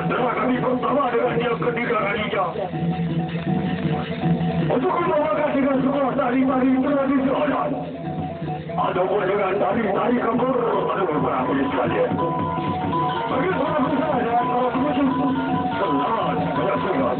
Setelah kami bersama dengan dia ketiga kalinya, untuk membawakan dengan sebuah tari-tari tradisional, ataupun dengan tari-tari kembur, ataupun berapa sekalian. Bagi para besar dan para pemujuk, selamat menyaksikan.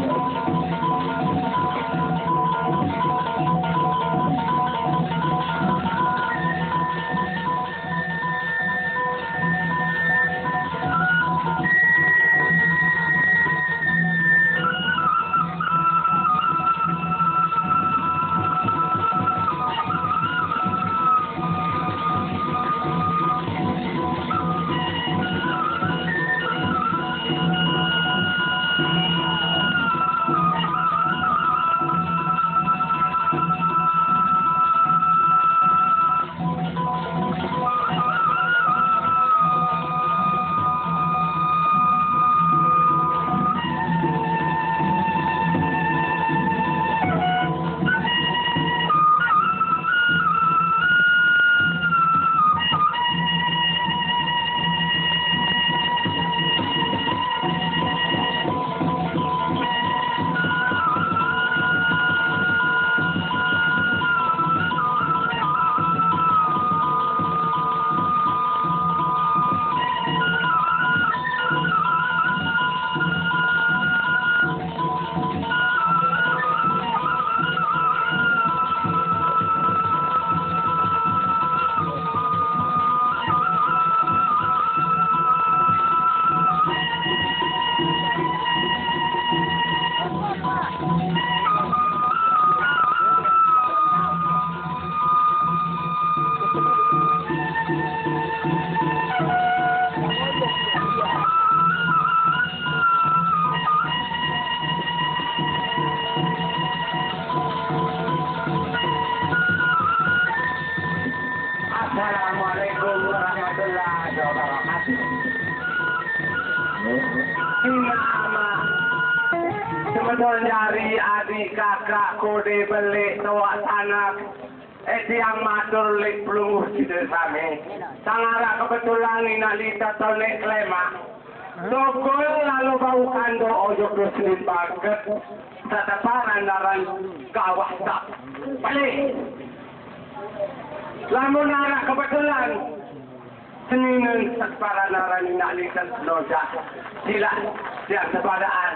Sinama. Sebetulnya adik kakak kode beli tua anak. Yang matur lik pelunguh kita sami. Sangara kebetulan inalita tonek lema. Sokol lalu bau kando ojo keselin banget. Tataparan daran kawah tak. Balik. Lamun anak kebetulan. Seningan separan daran inalita seloja. Sila. Siang sepadaan.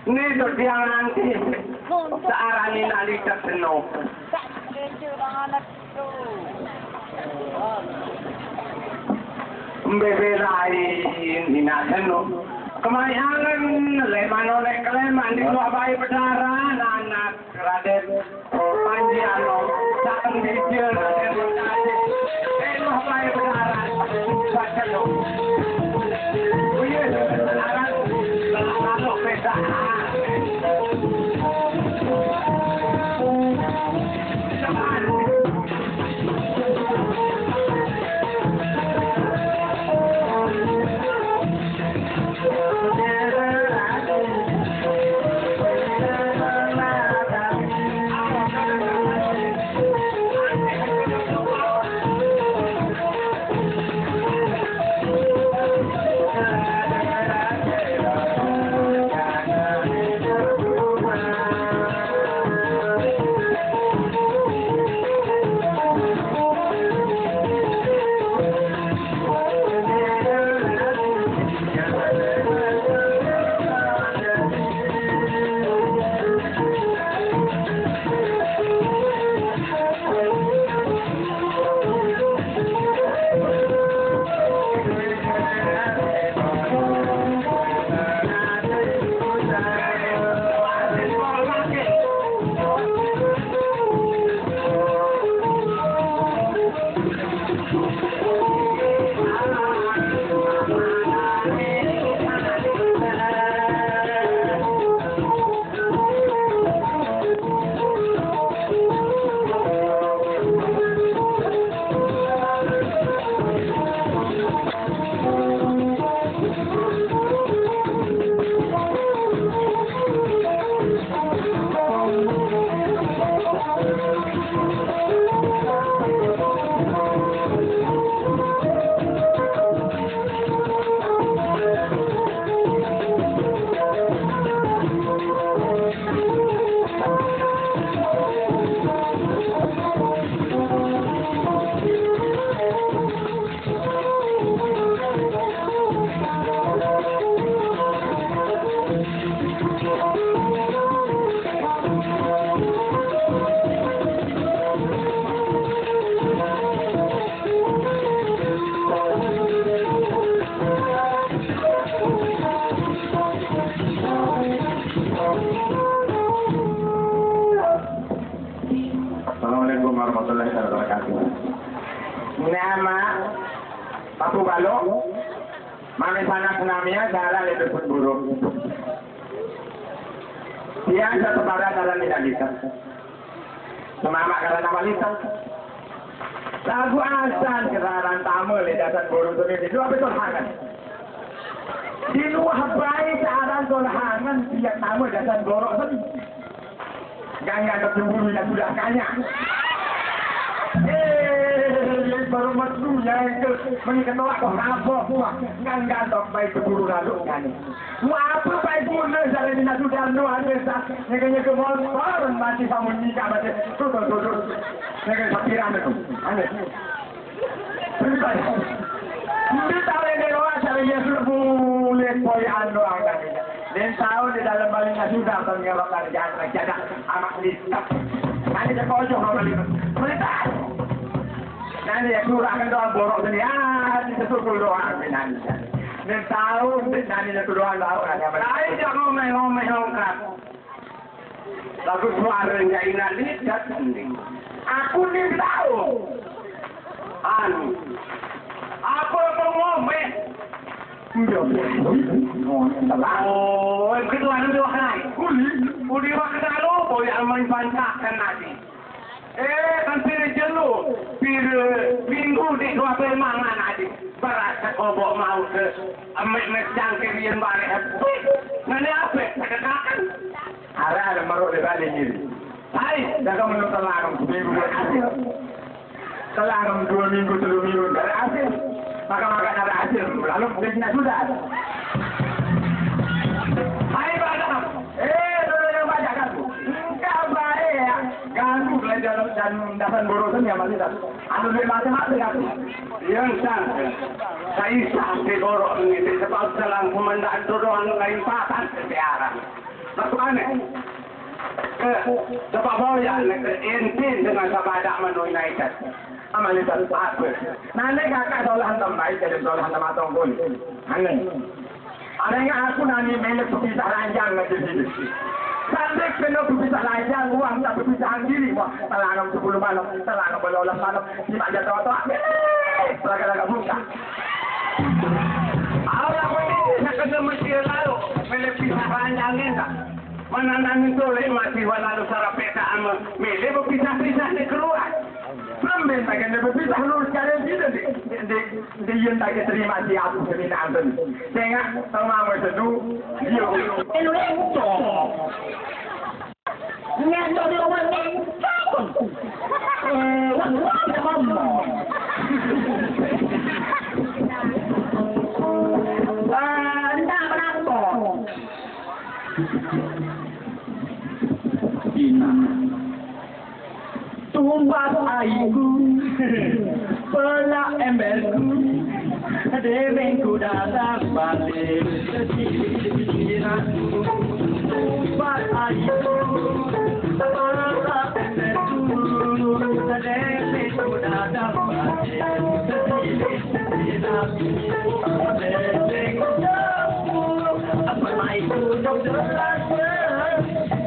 Ini tu tiang nanti. Searah inalita seno. Bebelain hinaseno kemayangan leman oleh keleman di luar bayi pedaran anak Raden Panjiano datang di dia Raden luar bayi pedaran baca lo buyut anak lalu pedaran Nama Papu Balok, mami sana senamnya jalan itu pun buruk. Dia satu pada dalam Indonesia. Semama karena wanita. Lagu asan kesaran tamu di dasar buruk itu apa itu hangat? Di luar bayi keadaan tolhangan tiap tamu dasar borok tadi. Gangga tercemburu yang sudah kaya. Baru matlunya itu mengenal kok apa semua nggak dok baik keburu lalu kan apa baik pun jalan ini sudah nuan desa neganya ke motor mati sama nikah mati tuh negara pikiran itu aneh pribadi kita tahu ini orang caranya sudah boleh poyan doang kan dan tahu di dalam baliknya sudah mengerokkan jangan jaga amak listak nanti terkojong sama lihat mereka nanti ya kurangkan doa borok sini di sesuatu doa nanti dan tahu nanti itu doa tahu ada apa lain jangan ngomong-ngomong lagu suara yang inali datang aku nih tahu apa ngomong oh itu anu diwakilai kuli wakilai lo boleh aman pantakan nanti kan pilih jelu pilih minggu di dua pemangan aja Para kobok mau ke amek jangkir yang balik. Nanti apa? Kekakakan. Ada maruk di balik ini. Hai, jaga menurut telarang seminggu berhasil. Telarang 2 minggu, 3 minggu berhasil. Maka ada hasil. Lalu bisnisnya sudah. Hai Badam. Saudara yang banyak kan? Enggak baik ya. Ganggu belajar dan dasar bodosan ya masih tak. Anu di matematik aku. Yang sana. Saya sampai borok ini sebab selang komandan dodoan lain pasan sejarah. Bagaimana? Sebab boya intin dengan sahabat Manu United. Amalitan apa? Nanti kakak soal hantam baik jadi soal hantam atau pun. Aneh. Adanya aku nanti melek bisa ranjang nanti sini. Sampai kena bisa ranjang uang tak bisa sendiri. Wah, telanam 10 malam, telanam 12 malam. Di aja tua-tua. Laga-laga buka. Awak ini nak kena mesti lalu melek bisa ranjangin tak? Mana nanti toleh masih walau sarapeta ama melek berpisah-pisah ni keluar. Belum tak kena berpisah lurus kalian tidak di yang tak terima si aku sendiri nanti. Tengok sama merdu dia. Lento. Ngendo di rumah ni. Wah, mama. Ndak berapa. Tumbas aiku, pelak emberku, devengku datang balik kesiniku. Tumbas aiku, pelak emberku, devengku datang balik kesiniku. Devengku apa maiku dokter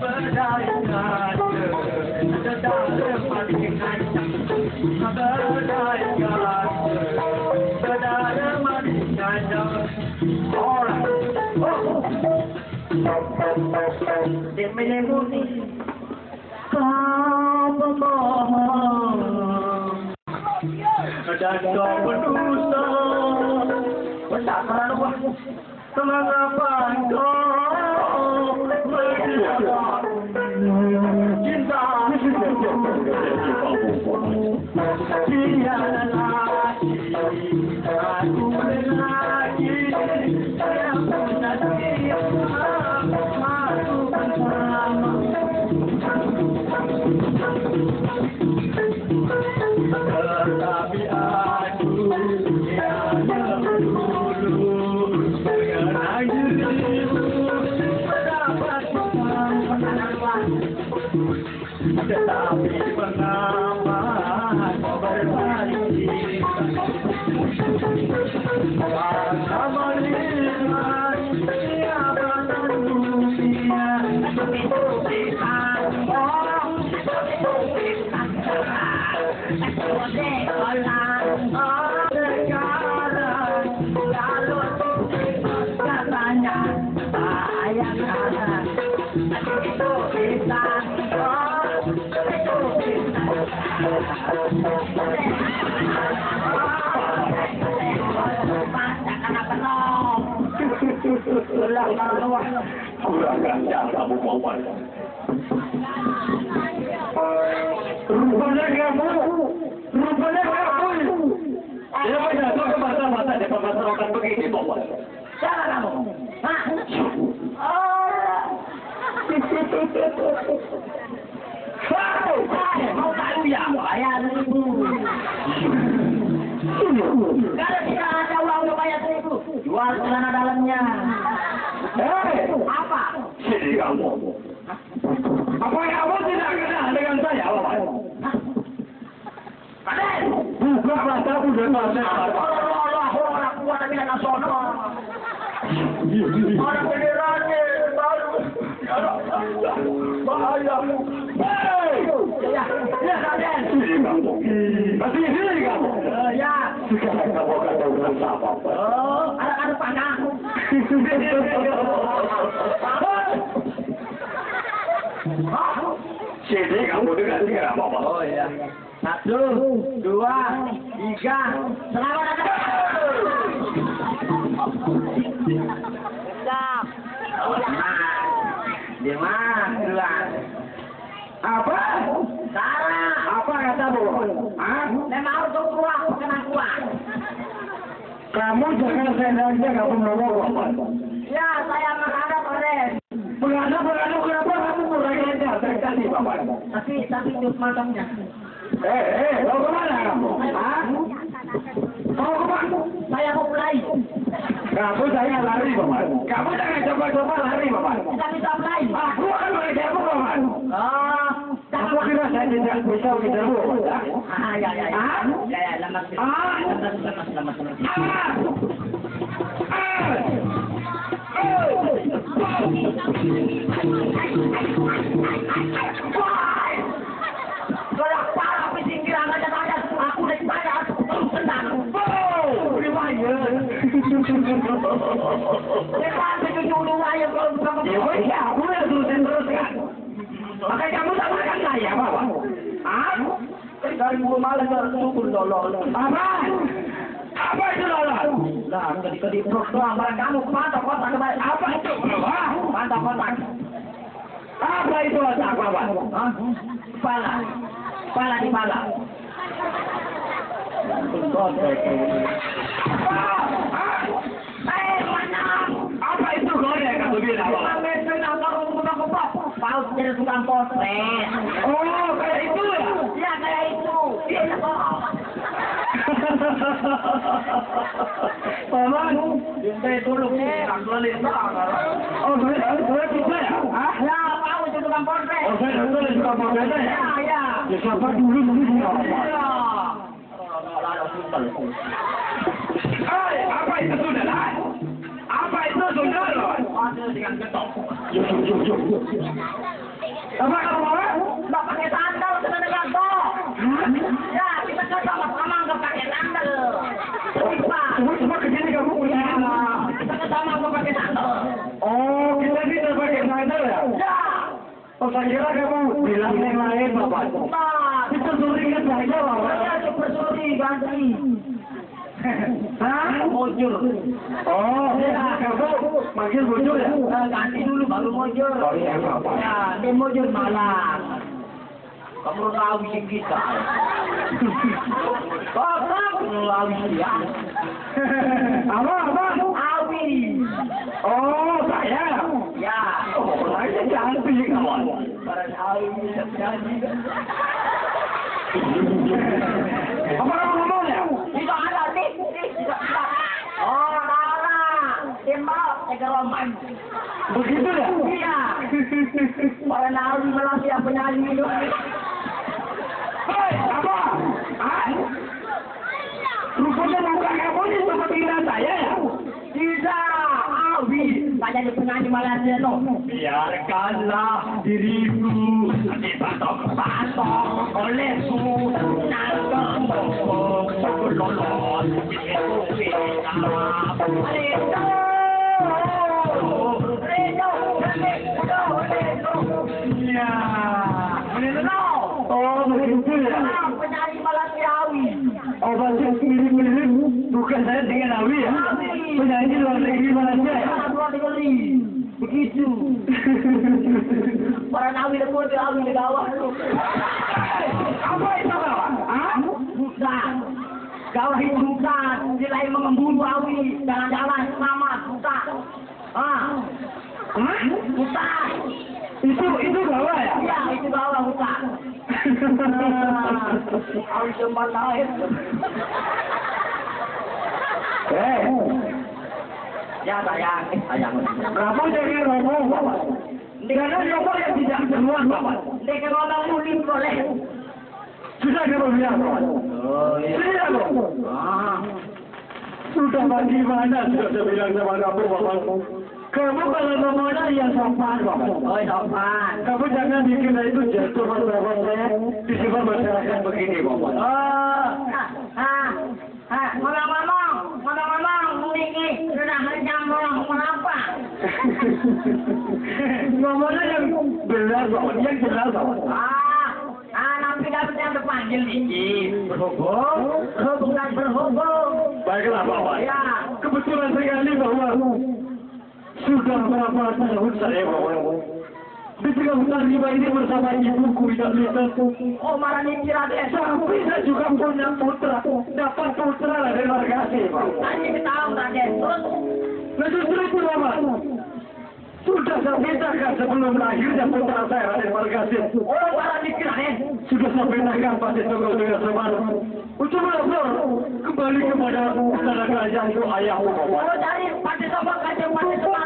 berdaya. Dan kau berdosa, tak terlalu mengapa kau cinta tiada lagi aku lagi yang menanti aku bersama tetapi aku yang dulu mengenai dirimu mendapat tetapi mengapa kau berbalik karena melihat siapa dunia itu bisa katanya sayang itu bisa kurang ajar kamu Muhammad. Rupanya kamu. Ya banyak kau ke mata-mata di pemasaran begini Muhammad. siapa kamu? Mau tahu ya? Bayar 1.000. Kalau tidak ada uang untuk bayar 1.000, jual celana dalamnya. Apa? Sini kamu. Apa yang kamu tidak kenal dengan saya, Bapak? Raden! Buka matamu dan mata. Orang kuat tapi nak sono. Orang beneran ni baru. Bahaya. Ya, Raden. Sini kamu. Masih sini kamu. Ya. Sekarang kamu akan tahu rasa apa. Ada panah. Sini kamu dengan segera Bapak. Oh iya. 1, 2, 3. Selamat datang. Siap. Lima, dua. Apa? Salah. Apa katamu? Hah? Memang harus kuat, kena kuat. Kamu jangan senangnya kamu ngomong Bapak. Ya, saya menghadap oleh. Menghadap kenapa kamu kurang ajar sekali Bapak? Tapi terus mantapnya. Mau kemana kamu? Hah? Mau kemana? Saya mau mulai. Kamu jangan lari Bapak. Kamu jangan coba-coba lari Bapak. Tidak bisa mulai. Aku akan mengejarmu Bapak. Oh, Aku kira saya tidak bisa mengejarmu Bapak. ya. Ya, lemas. Lemas. Kalau parah pesinggiran aja, aku udah bayar terus tendang. Depan cucu dua yang kalau bukan Ya, aku udah teruskan. Makanya kamu sama saya Bapak. Hah? dari bulu malas syukur lolo. Apa itu lolol? Nah, kedip perut doang. Kamu mantap kotak kembali. Apa itu? Mantap kotak. Apa itu otak Bapak? Kepala di kepala. Mana? Apa itu goreng kamu bilang Bapak? Paus jadi tukang potret. Oh, kayak itu ya? Ya kayak itu. Iya kok. Paman, Saya dulu ambilin oh, saya bisa ya? Ya, paus jadi tukang potret. Oh, saya tulis tukang potret ya? Ya. Ya, siapa dulu nulisnya? Ya. Apa itu sudah? Apa itu sudah? Ada dengan ketok. Yuk. Apa kamu mau? Nggak pakai sandal, kita dengan kok. Ya, kita kan sama-sama nggak pakai sandal. Bisa. Cuma kesini kamu punya. Kita kan sama nggak pakai sandal. Oh, kita ini pakai sandal ya? Ya. Oh, saya kira kamu bilang yang lain, Bapak. Nah, Itu suringan saja, Bapak. saya super suri ganti. Hah? Mojur. Oh, kamu manggil bujur ya? Ganti dulu baru mojur. Oh, iya, Bapak. Ya, dia mojur malam. Kamu tahu sih kita. Kamu tahu ya. Apa? Awi. Oh, saya. Ya. Oh, saya cantik, kawan. Para awi jadi. Apa kamu ngomongnya? Tidak ada nih. Tidak ada. Oh, salah. Tembak Roman. Begitu ya? Iya. Para awi malah siapa penyanyi itu. Hei, apa? Hah? Rupanya muka kamu ini seperti saya ya? Tidak, Awi. Tak jadi penyanyi Malaysia no. Biarkanlah diriku dipatok-patok olehku nangkep lolos Ya, oh begitu ya? penyanyi Malaysia Awi. Oh berarti mirip-mirip bukan saya dengan Awi ya? Penyanyi luar negeri Malaysia ya? Luar negeri. Begitu. Para Awi lekor di Awi di bawah. Apa itu kawan? Hah? Bukan. Gawah itu bukan. Nilai mengembunuh Awi. Jalan-jalan selamat. Bukan. Ah. Hah? Bukan. Itu bawah ya? Ya, itu bawah bukan. Awi sempat lain. Ya sayang. Kamu jangan ngomong Bapak. Karena ngomong yang tidak semua Bapak. Dia ngomong mulim boleh. Sudah kamu bilang Bapak. Oh iya. Sudah Bapak. Ah. Sudah bagaimana sudah saya bilang sama kamu Bapak. Kamu kalau ngomongnya yang sopan Bapak. Oh sopan. Kamu jangan bikin itu jatuh martabat saya di sebuah masyarakat begini Bapak. Ngomong-ngomong, ini sudah jam berapa? Ngomongnya yang benar, yang jelas. Nabi dapat yang terpanggil ini berhubung dan berhubung. Baiklah Bapak. Ya. Kebetulan sekali bahwa sudah berapa tahun saya Bapak di tengah hutan rimba ini bersama ibuku yang lihat. Oh marani Raden. Sampai saya juga punya putra. Dapat putra dari Margasi Pak. Tadi kita tahu Raden. Terus. Nah justru itu Bapak. Sudah saya mintakan sebelum lahirnya putra saya Raden Margasi. Oh marani Raden. Sudah saya mintakan pada Togol dengan Semar. Untuk melapor kembali kepada istana kerajaanku ayahmu Bapak. Oh dari pada Sobat Kajang pada Semar.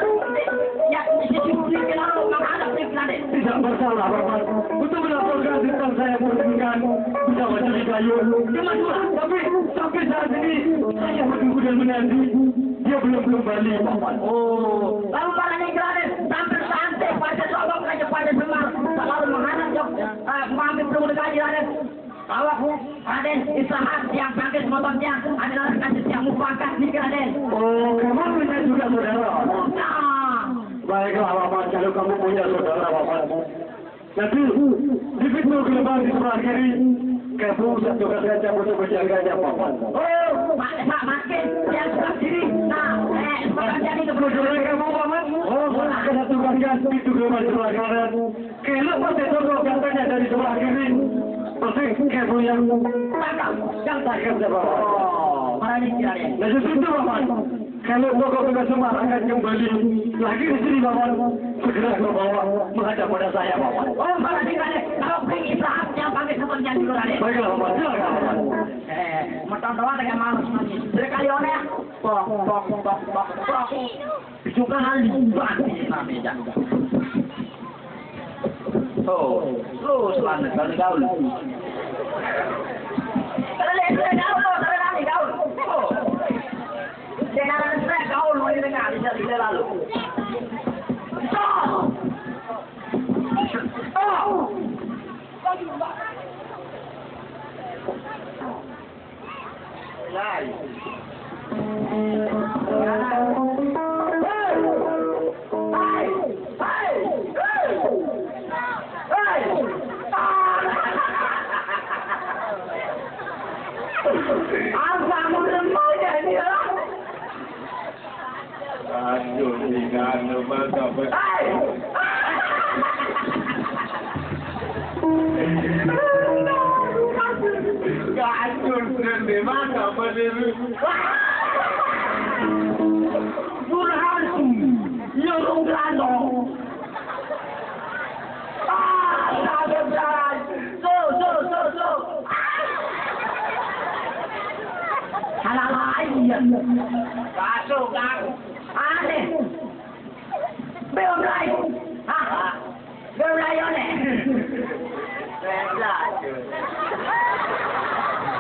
Ya sisi publik lalu menghadap Raden. Tidak bersalah Bapak. Untuk melaporkan tentang saya menghubungkan bersama Juli Bayu. Tapi sampai saat ini saya menunggu dan menanti. Dia belum kembali Bapak. Oh. Lalu marani Raden. Sampai santai pada Sobat Kajang pada Semar. Selalu menghadap mampir bertemu dengan Raden. Bahwa Raden Isahat yang bangkit motornya adalah kasih yang mufakat nih Raden. Oh, kamu punya juga saudara? Nah. Baiklah Bapak, kalau kamu punya saudara Bapak. Nanti di pintu gerbang di sebelah kiri, kamu satukan saja untuk menjaganya Bapak. Oh, Pak Makin yang sebelah kiri. Nah, sebelah jadi ke Saudara kamu Bapak? Oh, saya satukan pintu gerbang di sebelah kanan. Kalau pasti toko katanya dari sebelah kiri. Pasti kamu yang tangkap Bapak. Oh, marani Raden. Nah justru itu Bapak. Kalau toko Kota Semar akan kembali lagi di sini Bapak, segera kau bawa menghadap pada saya Bapak. Oh, marani Raden. Kalau pengen Isahat yang bangkit motornya dulu Raden. Baiklah Bapak, silakan Bapak. Motor doang dengan malu sekali oleh pok. Juga kali banget namanya. Oh, lu selamat kali gaul. Gaul. Oh. Jangan saya gaul mau dengar dari lalu. Stop. Lai. Aduh, jangan lupa dapat. Kacau sendiri mana berdiri? Burhan, nyurung lano. Sakit jalan. So. Halal aja. Kacau kan? Aneh. Belum lagi. Belum lagi aneh.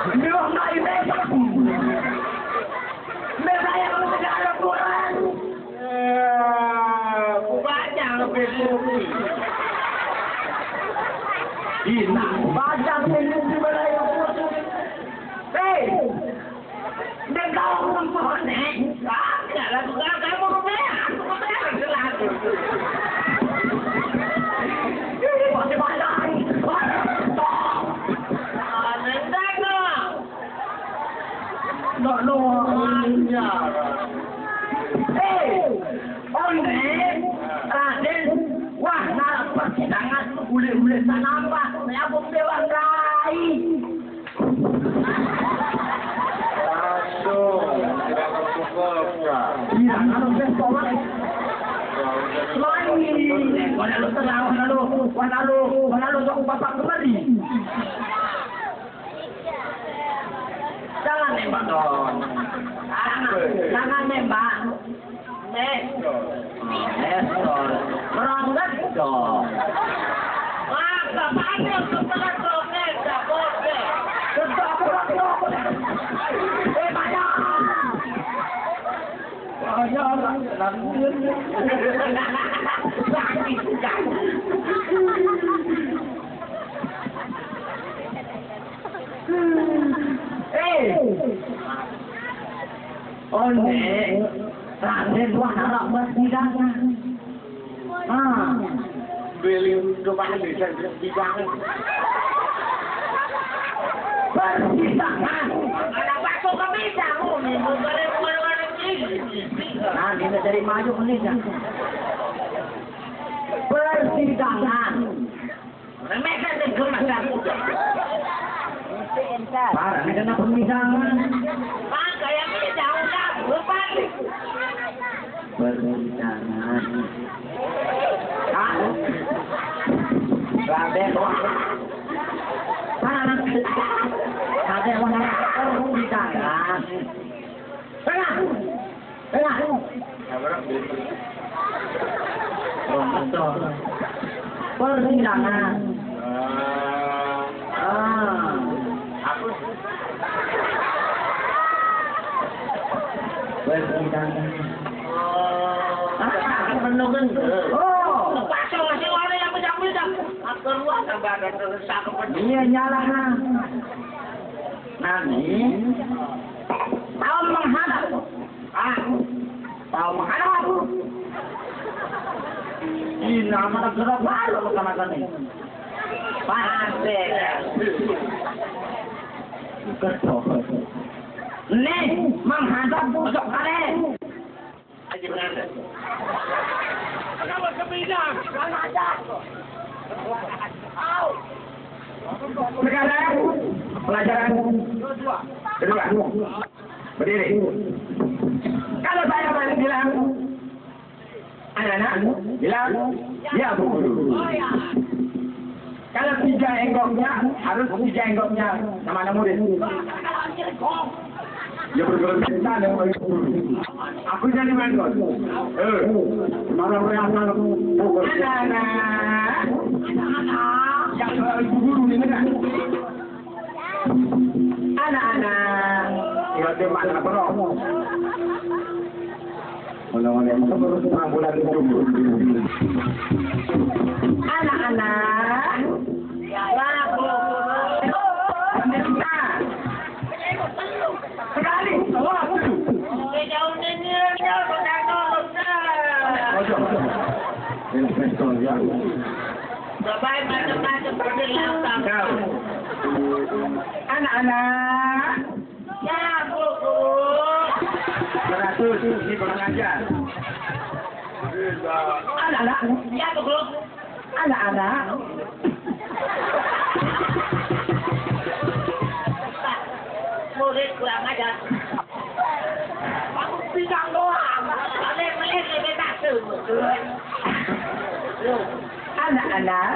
Belum lagi besok. Belum lagi kalau segala kurang. Baca lebih sulit. Gila. Baca lebih sulit. Hei. Dia kau perempuan ni. Janganlah kamu berbayar. Berbayar masih banyak. No. Raden, wah nak persidangan boleh nampak. Saya pun dewan rai. Aduh, tidak berbuka. Iya, kalau besokan. Lagi, mana lu tenang, mana lu sok bapak kembali. Jangan nembak dong. Jangan nembak. Nestor. Merangkat dong. Wah, bapaknya setelah soket, tak boleh. Tetap banyak. Sakit sekali. Raden wah harap bersidangan. Beli rumah ini saya bidang. Bersidangan. Ada bakso kami tahu nih, bukan orang ini. Nah, dia dari maju menikah. Persidangan. Mereka tergemas. Parah, kena persidangan. Maka yang ini jauh dah, berbalik. Persidangan. Raden wah. Raden wah persidangan. Tengah. Persidangan. Aku Persidangan. Menunggu. Oh, Bakso masih orang yang bejak-bejak. Keluar tambah ada terasa kepada. iya nyala. Nanti tahun menghadap. Tahun menghadap aku. Ini nama negara baru bukan ini. Pasti. Ketok. Nih, menghadap besok hari. Aji berada. Kenapa kebidang? sekarang pelajaran kedua. Berdiri. Kalau saya bilang anak-anak bilang ya Bu Guru. Kalau 3 enggoknya harus 3 enggoknya sama anak murid. Ya bergerak sana. Aku jadi mangkot. Marah reakan pukul. Anak-anak. Yang Ibu Guru ini kan. Anak-anak. Ya teman anak perok. Mana-mana yang terus bulan itu. Anak-anak. Ya, sekali, semua Jauh ini jauh Bapak macam-macam berdilangsung. anak-anak. Ya, Bu. 100 ini kurang ajar. Anak-anak. Ya, Bu. Anak-anak. Murid kurang ajar. Aku bilang doang. Melek lebih tak semua. Anak-anak.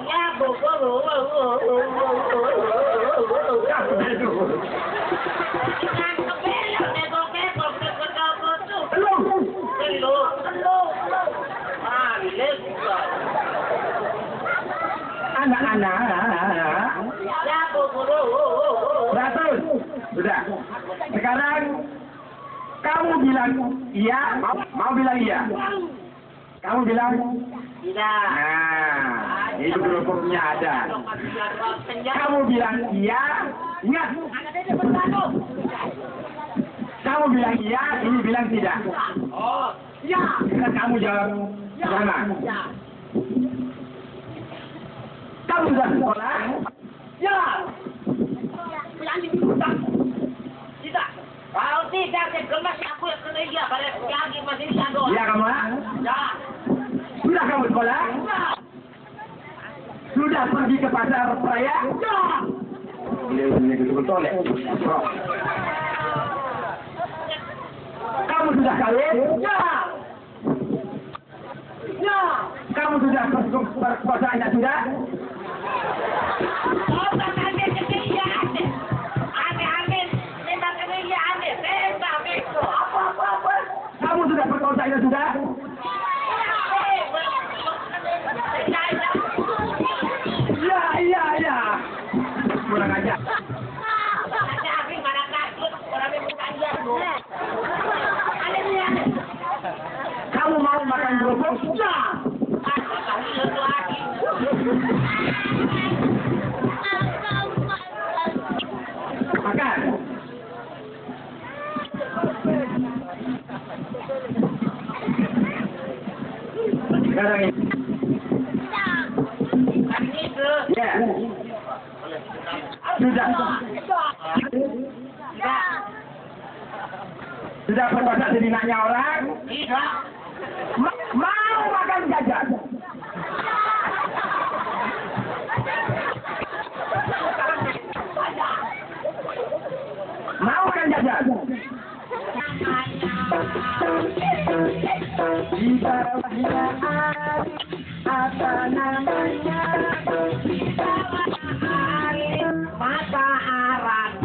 Ya, Bu. Jangan kebelok, negok-negok, negok-negok. Belum. Ah, bilik. Anak-anak. Ya, Bu. 100. Sudah. Sekarang kamu bilang iya, mau bilang iya. Kamu bilang Tidak. nah, itu hukumnya ada. Kamu bilang iya, ingat. Kamu bilang iya, ini bilang tidak. Oh, ya. Ingat kamu jawab sama. Ya. Kamu sudah sekolah? Ya. Tidak. Kalau tidak, saya gemas aku yang kena iya. Pada lagi masih disador. Iya kamu? Ya. Sudah kamu sekolah? Ya. Sudah pergi ke pasar raya? Ya. Ini betul ya. Kamu sudah kawin? Ya. Ya. Kamu sudah berpuasanya sudah? Oh, tak ada kekaya. Aneh-aneh. Memang kekaya aneh. Tembak itu. Apa. Kamu sudah berpuasanya sudah? Iya. Kurang ajar. Kamu mau makan kerupuk? Ya. Makan. sekarang ini. Ya. Sudah berbakat jadi naknya orang? Tidak. Mau makan jajan? Mau makan jajan? Di bawahnya apa namanya? Di bawah air matahari.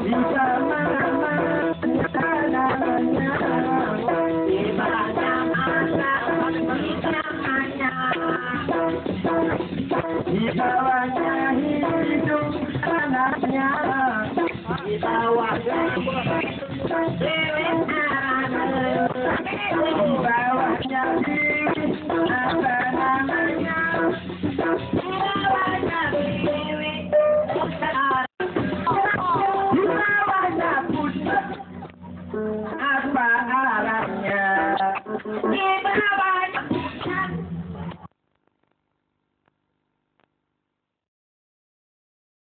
Di mana-mana namanya? Di mana-mana namanya. Di bawahnya hidup anaknya. Di bawahnya lewat Di bawahnya apa namanya? di bawahnya Di bawahnya putih apa